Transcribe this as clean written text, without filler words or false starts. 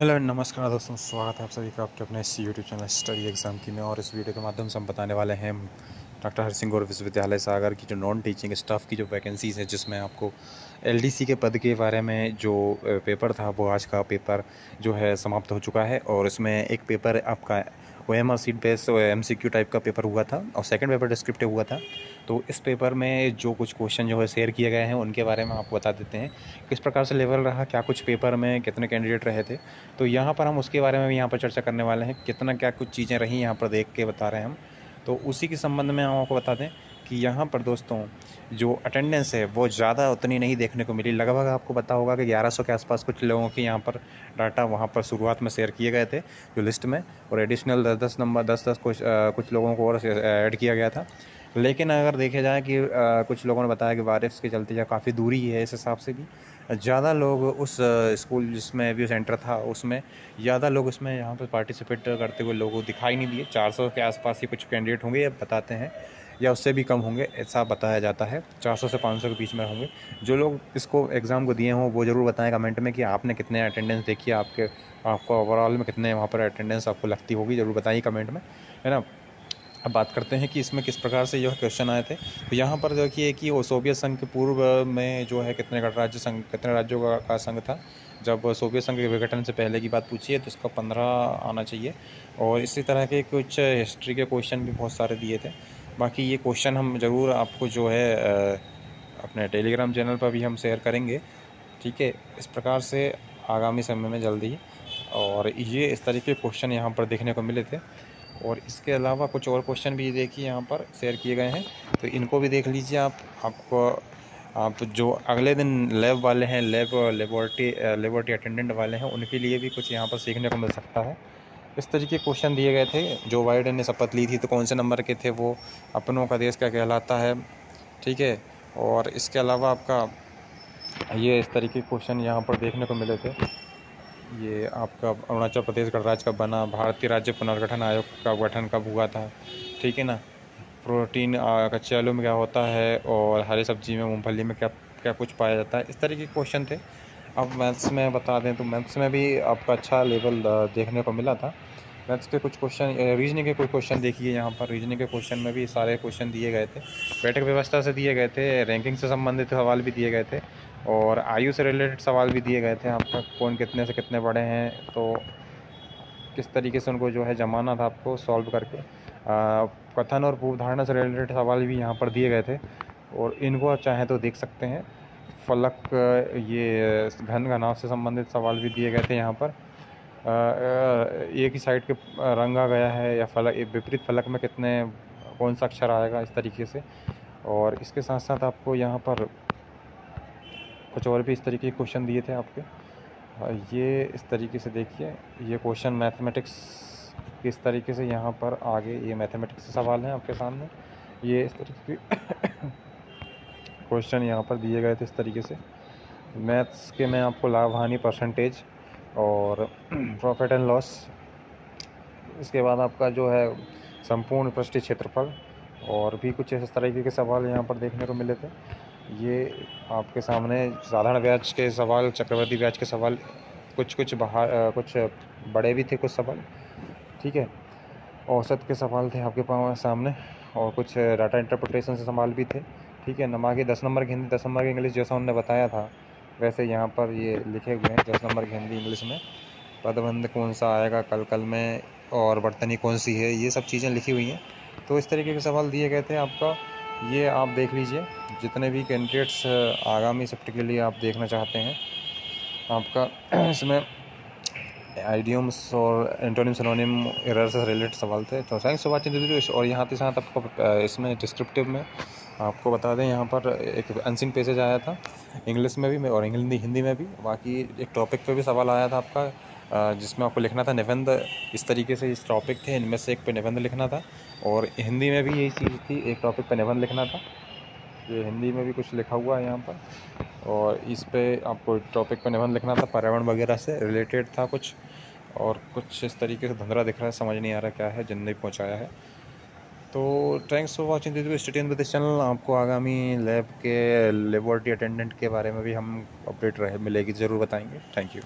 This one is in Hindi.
हेलो नमस्कार दोस्तों, स्वागत है आप सभी का आपके अपने इस यूट्यूब चैनल स्टडी एग्जाम की में। और इस वीडियो के माध्यम से हम बताने वाले हैं डॉक्टर हरसिंह गौर विश्वविद्यालय सागर की जो नॉन टीचिंग स्टाफ की जो वैकेंसीज़ है, जिसमें आपको एलडीसी के पद के बारे में जो पेपर था वो आज का पेपर जो है समाप्त हो चुका है। और इसमें एक पेपर आपका OMR sheet based MCQ type का पेपर हुआ था और सेकंड पेपर डिस्क्रिप्टिव हुआ था। तो इस पेपर में जो कुछ क्वेश्चन जो है शेयर किए गए हैं उनके बारे में आपको बता देते हैं किस प्रकार से लेवल रहा, क्या कुछ पेपर में कितने कैंडिडेट रहे थे। तो यहाँ पर हम उसके बारे में भी यहाँ पर चर्चा करने वाले हैं, कितना क्या कुछ चीज़ें रही यहाँ पर देख के बता रहे हैं हम। तो उसी के संबंध में हम आपको बता दें कि यहाँ पर दोस्तों जो अटेंडेंस है वो ज़्यादा उतनी नहीं देखने को मिली। लगभग आपको पता होगा कि 1100 के आसपास कुछ लोगों की यहाँ पर डाटा वहाँ पर शुरुआत में शेयर किए गए थे जो लिस्ट में, और एडिशनल 10-10 नंबर 10-10 कुछ लोगों को और ऐड किया गया था। लेकिन अगर देखे जाए कि कुछ लोगों ने बताया कि बारिश के चलते या काफ़ी दूरी है, इस हिसाब से भी ज़्यादा लोग उस स्कूल जिसमें भी सेंटर था उसमें ज़्यादा लोग उसमें यहाँ पर पार्टिसिपेट करते हुए लोगों को दिखाई नहीं दिए। 400 के आसपास ही कुछ कैंडिडेट होंगे, या बताते हैं, या उससे भी कम होंगे ऐसा बताया जाता है। 400 से 500 के बीच में होंगे। जो लोग इसको एग्ज़ाम को दिए हों वो ज़रूर बताएं कमेंट में कि आपने कितने अटेंडेंस देखी है, आपको ओवरऑल में कितने वहाँ पर अटेंडेंस आपको लगती होगी, ज़रूर बताइए कमेंट में, है ना। अब बात करते हैं कि इसमें किस प्रकार से जो है क्वेश्चन आए थे। तो यहाँ पर देखिए कि वो सोवियत संघ के पूर्व में जो है कितने राज्यों का संघ था। जब सोवियत संघ के विघटन से पहले की बात पूछी है तो इसका 15 आना चाहिए। और इसी तरह के कुछ हिस्ट्री के क्वेश्चन भी बहुत सारे दिए थे। बाकी ये क्वेश्चन हम ज़रूर आपको जो है अपने टेलीग्राम चैनल पर भी हम शेयर करेंगे, ठीक है। इस प्रकार से आगामी समय में जल्दी ही, और ये इस तरीके के क्वेश्चन यहाँ पर देखने को मिले थे। और इसके अलावा कुछ और क्वेश्चन भी देखिए यहाँ पर शेयर किए गए हैं, तो इनको भी देख लीजिए आपको। आप जो अगले दिन लैब वाले हैं, लेबोरेटरी अटेंडेंट वाले हैं, उनके लिए भी कुछ यहाँ पर सीखने को मिल सकता है। इस तरीके के क्वेश्चन दिए गए थे। जो बाइडेन ने शपथ ली थी तो कौन से नंबर के थे वो, अपनों का देश क्या कहलाता है, ठीक है। और इसके अलावा आपका ये इस तरीके के क्वेश्चन यहाँ पर देखने को मिले थे। ये आपका अरुणाचल प्रदेश गणराज्य कब बना, भारतीय राज्य पुनर्गठन आयोग का गठन कब हुआ था, ठीक है ना। प्रोटीन कच्चे आलू में क्या होता है, और हरी सब्जी में मूंगफली में क्या क्या कुछ पाया जाता है, इस तरीके के क्वेश्चन थे। अब मैथ्स में बता दें तो मैथ्स में भी आपका अच्छा लेवल देखने को मिला था। मैथ्स के कुछ क्वेश्चन, रीजनिंग के कुछ क्वेश्चन देखिए यहाँ पर। रीजनिंग के क्वेश्चन में भी सारे क्वेश्चन दिए गए थे, बैठक व्यवस्था से दिए गए थे, रैंकिंग से संबंधित सवाल भी दिए गए थे, और आयु से रिलेटेड सवाल भी दिए गए थे। आपका कौन कितने से कितने बड़े हैं, तो किस तरीके से उनको जो है जमाना था आपको सॉल्व करके। कथन और पूर्व धारणा से रिलेटेड सवाल भी यहाँ पर दिए गए थे, और इनको आप चाहें तो देख सकते हैं। फलक, ये घन घनाभ से संबंधित सवाल भी दिए गए थे यहाँ पर। एक ही साइड के रंगा गया है, या फलक विपरीत फलक में कौन सा अक्षर आएगा, इस तरीके से। और इसके साथ साथ आपको यहाँ पर कुछ और भी इस तरीके के क्वेश्चन दिए थे आपके। ये इस तरीके से देखिए, ये क्वेश्चन मैथमेटिक्स किस तरीके से यहाँ पर आगे, ये मैथमेटिक्स से सवाल हैं आपके सामने। ये इस तरीके के क्वेश्चन यहाँ पर दिए गए थे इस तरीके से। मैथ्स के में आपको लाभ हानि परसेंटेज और प्रॉफिट एंड लॉस। इसके बाद आपका जो है संपूर्ण पृष्ठीय क्षेत्रफल, और भी कुछ इस तरीके के सवाल यहाँ पर देखने को मिले थे। ये आपके सामने साधारण ब्याज के सवाल, चक्रवृद्धि ब्याज के सवाल, कुछ कुछ बड़े भी थे कुछ सवाल, ठीक है। औसत के सवाल थे आपके पास सामने, और कुछ डाटा इंटरप्रिटेशन से सवाल भी थे, ठीक है। बाकी 10 नंबर की हिंदी, 10 नंबर की इंग्लिश, जैसा उन्होंने बताया था वैसे यहाँ पर ये लिखे हुए हैं। 10 नंबर की हिंदी इंग्लिश में पदबंध कौन सा आएगा कल कल में, और बर्तनी कौन सी है, ये सब चीज़ें लिखी हुई हैं। तो इस तरीके के सवाल दिए गए थे आपका। ये आप देख लीजिए, जितने भी कैंडिडेट्स आगामी शिफ्ट के लिए आप देखना चाहते हैं आपका इसमें आइडियम्स और एंटोनिम सिनोनिम एरर से रिलेटेड सवाल थे। तो थैंक्स फॉर वाचिंग। और यहाँ के साथ आपको इसमें डिस्क्रिप्टिव में आपको बता दें, यहाँ पर एक अनसीन पैसेज आया था इंग्लिश में भी और हिंदी में भी। बाकी एक टॉपिक पे भी सवाल आया था आपका, जिसमें आपको लिखना था निबंध। इस तरीके से इस टॉपिक थे, इनमें से एक पे निबंध लिखना था, और हिंदी में भी यही चीज़ थी, एक टॉपिक पे निबंध लिखना था। ये हिंदी में भी कुछ लिखा हुआ है यहाँ पर, और इस पे आपको टॉपिक पे निबंध लिखना था, पर्यावरण वगैरह से रिलेटेड था कुछ। और कुछ इस तरीके से धुंधला दिख रहा है, समझ नहीं आ रहा क्या है, जिनने पहुँचाया है। तो thanks for watching this stay tuned with this channel. आपको आगामी लैब के लेबोरेटरी अटेंडेंट के बारे में भी हम अपडेट मिलेगी, ज़रूर बताएंगे। Thank you.